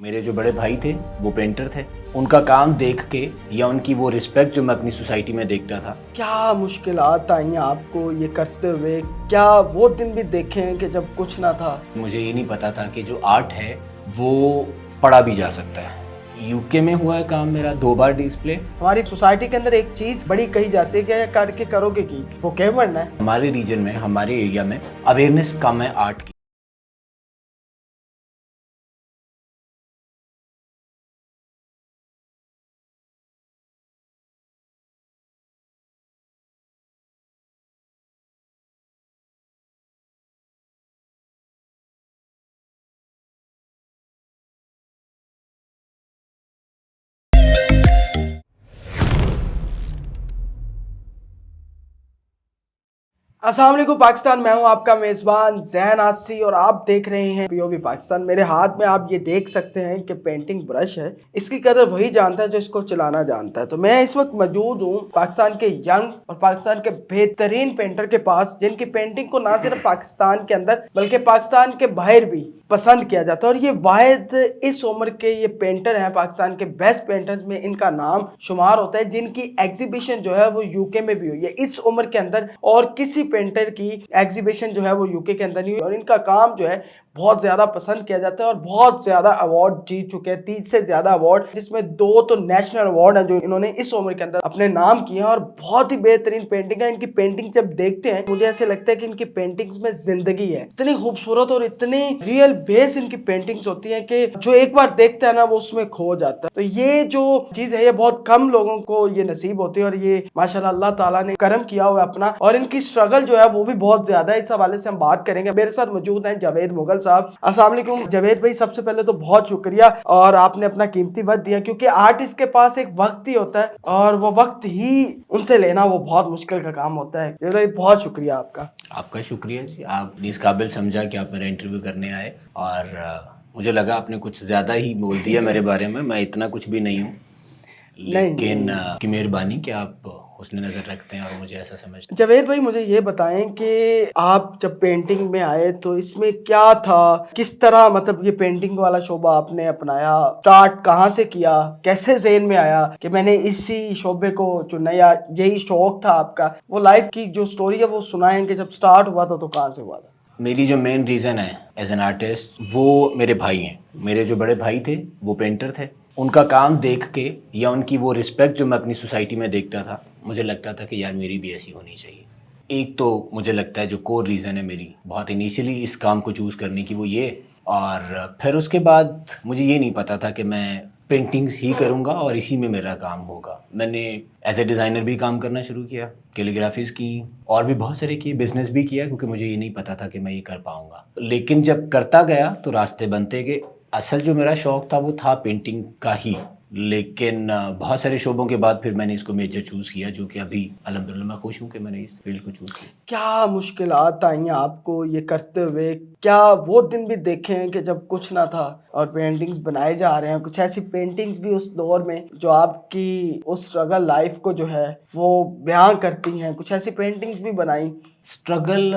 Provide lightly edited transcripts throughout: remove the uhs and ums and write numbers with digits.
میرے جو بڑے بھائی تھے وہ پینٹر تھے. ان کا کام دیکھ کے یا ان کی وہ رسپیکٹ جو میں اپنی سوسائٹی میں دیکھتا تھا. کیا مشکلات آئیں آپ کو یہ کرتے ہوئے؟ کیا وہ دن بھی دیکھے ہیں کہ جب کچھ نہ تھا؟ مجھے یہ نہیں پتا تھا کہ جو آرٹ ہے وہ پڑھا بھی جا سکتا ہے. یو کے میں ہوا ہے کام میرا 2 بار ڈسپلے. ہماری سوسائٹی کے اندر ایک چیز بڑی کہی جاتی ہے کہ یہ کر کے کرو گے کی، وہ کیا بننا ہے. ہمارے ریجن میں، ہمارے ایریا میں اویئرنیس کم ہے آرٹ کی. السلام علیکم پاکستان، میں ہوں آپ کا میزبان ذہن آسی اور آپ دیکھ رہے ہیں پی او وی پاکستان. میرے ہاتھ میں آپ یہ دیکھ سکتے ہیں کہ پینٹنگ برش ہے. اس کی قدر وہی جانتا ہے جو اس کو چلانا جانتا ہے. تو میں اس وقت موجود ہوں پاکستان کے ینگ اور پاکستان کے بہترین پینٹر کے پاس، جن کی پینٹنگ کو نہ صرف پاکستان کے اندر بلکہ پاکستان کے باہر بھی پسند کیا جاتا ہے. اور یہ واحد اس عمر کے یہ پینٹر ہیں، پاکستان کے بیسٹ پینٹرز میں ان کا نام شمار ہوتا ہے، جن کی ایگزیبیشن جو ہے وہ یو کے میں بھی ہوئی ہے اس عمر کے اندر. اور کسی پینٹر کی ایگزیبیشن جو ہے وہ یو کے اندر نہیں ہوئی. اور ان کا کام جو ہے بہت زیادہ پسند کیا جاتا ہے اور بہت زیادہ ایوارڈ جیت چکے ہیں، 30 سے زیادہ ایوارڈ، جس میں 2 تو نیشنل ایوارڈ ہیں جو انہوں نے اس عمر کے اندر اپنے نام کیے ہیں. اور بہت ہی بہترین پینٹنگ ہے. ان کی پینٹنگ جب دیکھتے ہیں مجھے ایسے لگتا ہے کہ ان کی پینٹنگز میں زندگی ہے. اتنی خوبصورت اور اتنی ریئل بیس ان کی پینٹنگز ہوتی ہیں کہ جو ایک بار دیکھتا ہے نا وہ اس میں کھو جاتا ہے. تو یہ جو چیز ہے یہ بہت کم لوگوں کو یہ نصیب ہوتی ہے، اور یہ ماشاءاللہ اللہ تعالیٰ نے کرم کیا ہوا ہے اپنا. اور ان کی اسٹرگل جو ہے وہ بھی بہت زیادہ ہے. اس حوالے سے ہم بات کریں گے. میرے ساتھ موجود ہیں جاوید مغل صاحب. السلام علیکم جاوید بھائی. سب سے پہلے تو بہت شکریہ، اور آپ نے اپنا قیمتی وقت دیا، کیونکہ آرٹسٹ کے پاس ایک وقت ہی ہوتا ہے اور وہ وقت ہی ان سے لینا وہ بہت مشکل کا کام ہوتا ہے. بہت شکریہ آپ کا. آپ کا شکریہ جی. آپ نے اس قابل سمجھا کہ آپ میرا انٹرویو کرنے آئے، اور مجھے لگا آپ نے کچھ زیادہ ہی بول دیا میرے بارے میں. میں اتنا کچھ بھی نہیں ہوں، لیکن آپ کی مہربانی کہ آپ حسن نظر رکھتے ہیں اور مجھے ایسا سمجھتے ہیں. جاوید بھائی مجھے یہ بتائیں کہ آپ جب پینٹنگ میں آئے تو اس میں کیا تھا، کس طرح مطلب یہ پینٹنگ والا شعبہ آپ نے اپنایا، سٹارٹ کہاں سے کیا، کیسے ذہن میں آیا کہ میں نے اسی شعبے کو چنا، یا یہی شوق تھا آپ کا؟ وہ لائف کی جو سٹوری ہے وہ سنائیں کہ جب سٹارٹ ہوا تھا تو کہاں سے ہوا تھا. میری جو مین ریزن ہے ایز این آرٹسٹ وہ میرے بھائی ہیں. میرے جو بڑے بھائی تھے وہ پینٹر تھے. ان کا کام دیکھ کے یا ان کی وہ رسپیکٹ جو میں اپنی سوسائٹی میں دیکھتا تھا، مجھے لگتا تھا کہ یار میری بھی ایسی ہونی چاہیے. ایک تو مجھے لگتا ہے جو کور ریزن ہے میری بہت انیشیلی اس کام کو چوز کرنے کی وہ یہ. اور پھر اس کے بعد مجھے یہ نہیں پتا تھا کہ میں پینٹنگز ہی کروں گا اور اسی میں میرا کام ہوگا. میں نے ایز اے ڈیزائنر بھی کام کرنا شروع کیا، کیلیگرافیز کی، اور بھی بہت سارے کی، بزنس بھی کیا، کیونکہ مجھے یہ نہیں پتا تھا کہ میں یہ کر پاؤں گا. لیکن جب کرتا گیا تو راستے بنتے گئے. اصل جو میرا شوق تھا وہ تھا پینٹنگ کا ہی، لیکن بہت سارے شعبوں کے بعد پھر میں نے اس کو میجر چوز کیا، جو کہ ابھی الحمدللہ میں خوش ہوں کہ میں نے اس فیلڈ کو چوز کیا. کیا مشکلات آئیں آپ کو یہ کرتے ہوئے؟ کیا وہ دن بھی دیکھے ہیں کہ جب کچھ نہ تھا اور پینٹنگز بنائے جا رہے ہیں؟ کچھ ایسی پینٹنگز بھی اس دور میں جو آپ کی اس اسٹرگل لائف کو جو ہے وہ بیان کرتی ہیں، کچھ ایسی پینٹنگز بھی بنائیں؟ اسٹرگل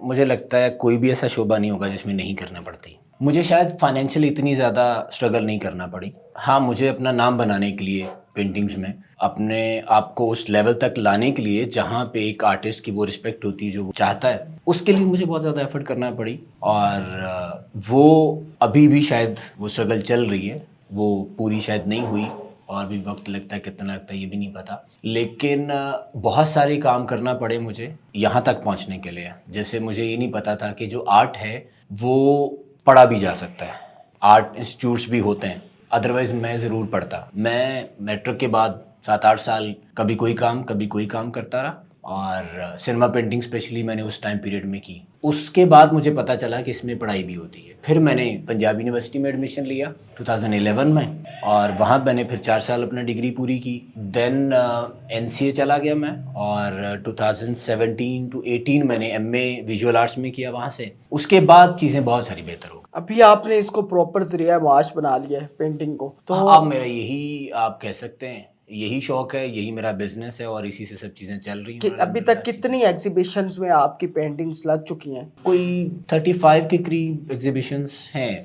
مجھے لگتا ہے کوئی بھی ایسا شعبہ نہیں ہوگا جس میں نہیں کرنا پڑتی. مجھے شاید فائنینشلی اتنی زیادہ اسٹرگل نہیں کرنا پڑی. ہاں، مجھے اپنا نام بنانے کے لیے پینٹنگز میں اپنے آپ کو اس لیول تک لانے کے لیے جہاں پہ ایک آرٹسٹ کی وہ رسپیکٹ ہوتی ہے جو وہ چاہتا ہے، اس کے لیے مجھے بہت زیادہ ایفرٹ کرنا پڑی. اور وہ ابھی بھی شاید وہ اسٹرگل چل رہی ہے، وہ پوری شاید نہیں ہوئی، اور بھی وقت لگتا ہے، کتنا لگتا ہے یہ بھی نہیں پتا. لیکن بہت سارے کام کرنا پڑے مجھے یہاں تک پہنچنے کے لیے. جیسے مجھے یہ نہیں پتا تھا کہ جو آرٹ ہے وہ پڑھا بھی جا سکتا ہے. آرٹ انسٹیٹیوٹس بھی ہوتے ہیں، ادروائز میں ضرور پڑھتا. میں میٹرک کے بعد 7-8 سال کبھی کوئی کام کرتا رہا، اور سنیما پینٹنگ اسپیشلی میں نے اس ٹائم پیریڈ میں کی. اس کے بعد مجھے پتہ چلا کہ اس میں پڑھائی بھی ہوتی ہے. پھر میں نے پنجاب یونیورسٹی میں ایڈمیشن لیا 2011 میں، اور وہاں میں نے پھر 4 سال اپنا ڈگری پوری کی. دین NCA چلا گیا میں، اور 2017 to 18 میں نے MA ویژول آرٹس میں کیا وہاں سے. اس کے بعد چیزیں بہت ساری بہتر ہو گئی. ابھی آپ نے اس کو پراپر ذریعہ معاش بنا لیا ہے پینٹنگ کو، تو اب میرا یہی آپ کہہ سکتے ہیں یہی شوق ہے، یہی میرا بزنس ہے، اور اسی سے سب چیزیں چل رہی ہیں. ابھی تک کتنی ایگزیبیشنز میں آپ کی پینٹنگز لگ چکی ہیں؟ کوئی 35 کے قریب ایگزیبیشنز ہیں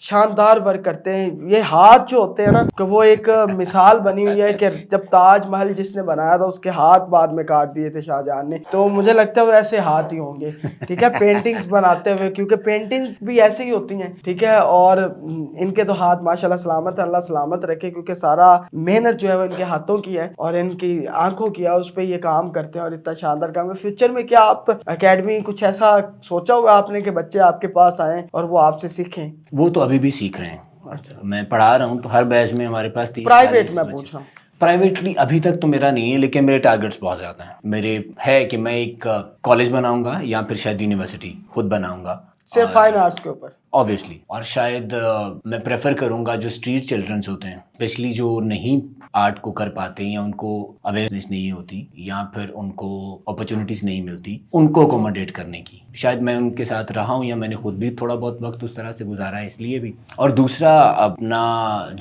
شاندار ورک کرتے ہیں. یہ ہاتھ جو ہوتے ہیں نا کہ وہ ایک مثال بنی ہوئی ہے کہ جب تاج محل جس نے بنایا تھا اس کے ہاتھ بعد میں کاٹ دیے تھے شاہ جہاں نے, تو مجھے لگتا ہے وہ ایسے ہاتھ ہی ہوں گے, ٹھیک ہے, پینٹنگز بناتے ہوئے, کیونکہ پینٹنگز بھی ایسے ہی ہوتی ہیں, ٹھیک ہے, اور ان کے تو ہاتھ ماشاءاللہ سلامت ہے, اللہ سلامت رکھے, کیونکہ سارا محنت جو ہے وہ ان کے ہاتھوں کی ہے اور ان کی آنکھوں کی ہے, اس پہ یہ کام کرتے ہیں اور اتنا شاندار کام ہے. فیوچر میں کیا آپ اکیڈمی کچھ ایسا سوچا ہوا آپ نے کہ بچے آپ کے پاس آئیں اور وہ آپ سے سیکھیں؟ وہ تو ابھی بھی سیکھ رہے ہیں. اچھا, میں پڑھا رہا ہوں تو ہر بیچ میں ہمارے پاس 30-40 پرائیویٹ میں پوچھ رہا ہوں. پرائیویٹلی ابھی تک تو میرا نہیں ہے, لیکن میرے ٹارگیٹس بہت زیادہ ہیں. میرے ہے کہ میں ایک کالج بناؤں گا یا پھر شاید یونیورسٹی خود بناؤں گا, صرف فائن آرٹس کے اوپر اوبیسلی. اور شاید میں پریفر کروں گا جو اسٹریٹ چلڈرنس ہوتے ہیں, اسپیشلی جو نہیں آرٹ کو کر پاتے یا ان کو اویئرنیس نہیں ہوتی یا پھر ان کو اپرچونیٹیز نہیں ملتی, ان کو اکوموڈیٹ کرنے کی. شاید میں ان کے ساتھ رہا ہوں یا میں نے خود بھی تھوڑا بہت وقت اس طرح سے گزارا ہے, اس لیے بھی. اور دوسرا اپنا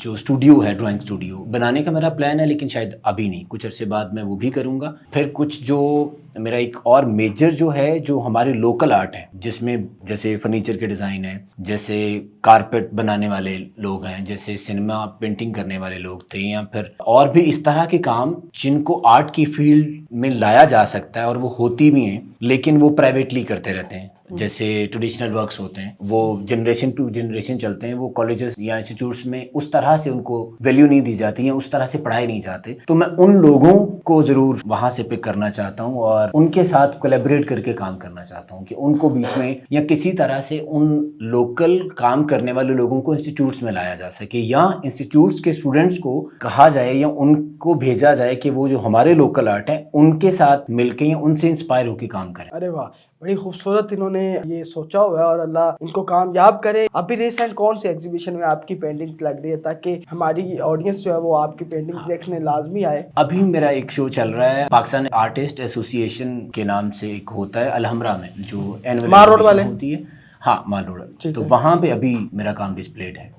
جو اسٹوڈیو ہے, ڈرائنگ اسٹوڈیو بنانے کا میرا پلان ہے, لیکن شاید ابھی نہیں, کچھ عرصے بعد میں وہ بھی کروں گا. پھر کچھ جو میرا ایک اور میجر جو ہے جو ہمارے لوکل آرٹ ہے, جس میں جیسے فرنیچر کے ڈیزائن ہے, جیسے کارپیٹ بنانے والے لوگ ہیں, جیسے سنیما پینٹنگ کرنے والے لوگ تھے, یا پھر اور بھی اس طرح کے کام جن کو آرٹ کی فیلڈ میں لایا جا سکتا ہے اور وہ ہوتی بھی ہیں, لیکن وہ پرائیویٹلی کرتے رہتے ہیں. جیسے ٹریڈیشنل ورکس ہوتے ہیں, وہ جنریشن ٹو جنریشن چلتے ہیں, وہ کالجز یا انسٹیٹیوٹس میں اس طرح سے ان کو ویلیو نہیں دی جاتی یا اس طرح سے پڑھائے نہیں جاتے. تو میں ان لوگوں کو ضرور وہاں سے پک کرنا چاہتا ہوں اور ان کے ساتھ کولیبریٹ کر کے کام کرنا چاہتا ہوں کہ ان کو بیچ میں یا کسی طرح سے ان لوکل کام کرنے والے لوگوں کو انسٹیٹیوٹس میں لایا جا سکے, یا انسٹیٹیوٹس کے اسٹوڈنٹس کو کہا جائے یا ان کو بھیجا جائے کہ وہ جو ہمارے لوکل آرٹ ہیں ان کے ساتھ مل کے یا ان سے انسپائر ہو کے کام کریں. ارے واہ, بڑی خوبصورت انہوں نے یہ سوچا ہوا ہے اور اللہ ان کو کامیاب کرے. ابھی ریسنٹ کون سی ایگزیبیشن میں آپ کی پینٹنگز لگ رہی ہے تاکہ ہماری آڈینس جو ہے وہ آپ کی پینٹنگز دیکھنے لازمی آئے؟ ابھی میرا ایک شو چل رہا ہے پاکستان آرٹسٹ ایسوسی ایشن کے نام سے, ایک ہوتا ہے الحمرا میں جو مار روڈ والے ہوتی ہے. ہاں, مال روڈ, تو وہاں پہ ابھی میرا کام ڈسپلیڈ ہے.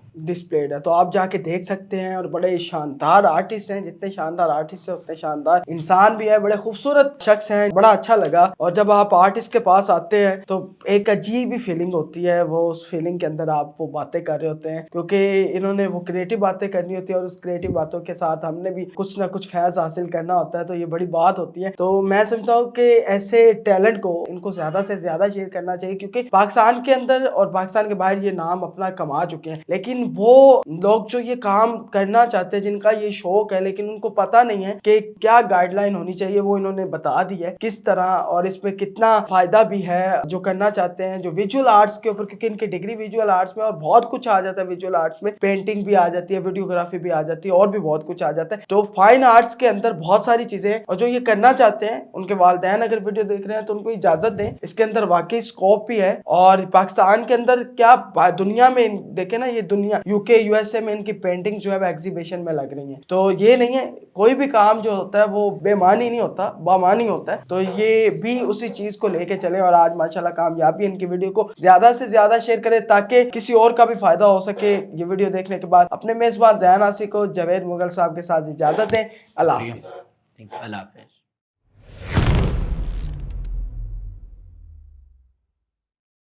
تو آپ جا کے دیکھ سکتے ہیں. اور بڑے شاندار آرٹسٹ ہیں, جتنے شاندار آرٹسٹ ہیں اتنے شاندار انسان بھی ہے, بڑے خوبصورت شخص ہیں, بڑا اچھا لگا. اور جب آپ آرٹسٹ کے پاس آتے ہیں تو ایک عجیب ہی فیلنگ ہوتی ہے, وہ اس فیلنگ کے اندر آپ وہ باتیں کر رہے ہوتے ہیں کیونکہ انہوں نے وہ کریٹو باتیں کرنی ہوتی ہے اور اس کریٹو باتوں کے ساتھ ہم نے بھی کچھ نہ کچھ فیض حاصل کرنا ہوتا ہے, تو یہ بڑی بات ہوتی ہے. تو میں سمجھتا ہوں کہ ایسے ٹیلنٹ کو ان کو زیادہ سے زیادہ شیئر کرنا چاہیے, کیونکہ پاکستان کے اندر اور پاکستان کے باہر یہ نام اپنا کما چکے ہیں, لیکن وہ لوگ جو یہ کام کرنا چاہتے ہیں, جن کا یہ شوق ہے لیکن ان کو پتہ نہیں ہے کہ کیا گائیڈ لائن ہونی چاہیے, وہ انہوں نے بتا دی ہے کس طرح, اور اس میں کتنا فائدہ بھی ہے جو کرنا چاہتے ہیں جو ویژول آرٹس کے اوپر, کیونکہ ان کی ڈگری ویژول آرٹس میں اور بہت کچھ آ جاتا ہے. ویژول آرٹس میں پینٹنگ بھی آ جاتی ہے, ویڈیوگرافی بھی آ جاتی ہے, اور بھی بہت کچھ آ جاتا ہے. تو فائن آرٹس کے اندر بہت ساری چیزیں ہیں, اور جو یہ کرنا چاہتے ہیں ان کے والدین اگر ویڈیو دیکھ رہے ہیں تو ان کو اجازت دیں, اس کے اندر واقعی اسکوپ بھی ہے. اور پاکستان کے اندر کیا دنیا میں دیکھیں نا, یہ دنیا یو کے یو ایس اے میں ان کی پینٹنگ جو ہے وہ ایگزیبیشن میں لگ رہی ہیں. تو یہ نہیں ہے, کوئی بھی کام جو ہوتا ہے وہ بے معنی نہیں ہوتا, بامعنی ہوتا ہے. تو یہ بھی اسی چیز کو لے کے چلے, اور آج ماشاءاللہ کامیابی ان کی ویڈیو کو زیادہ سے زیادہ شیئر کرے تاکہ کسی اور کا بھی فائدہ ہو سکے. یہ ویڈیو دیکھنے کے بعد اپنے میزبان ذہن آسی کو جاوید مغل صاحب کے ساتھ اجازت دیں. اللہ حافظ. اللہ حافظ.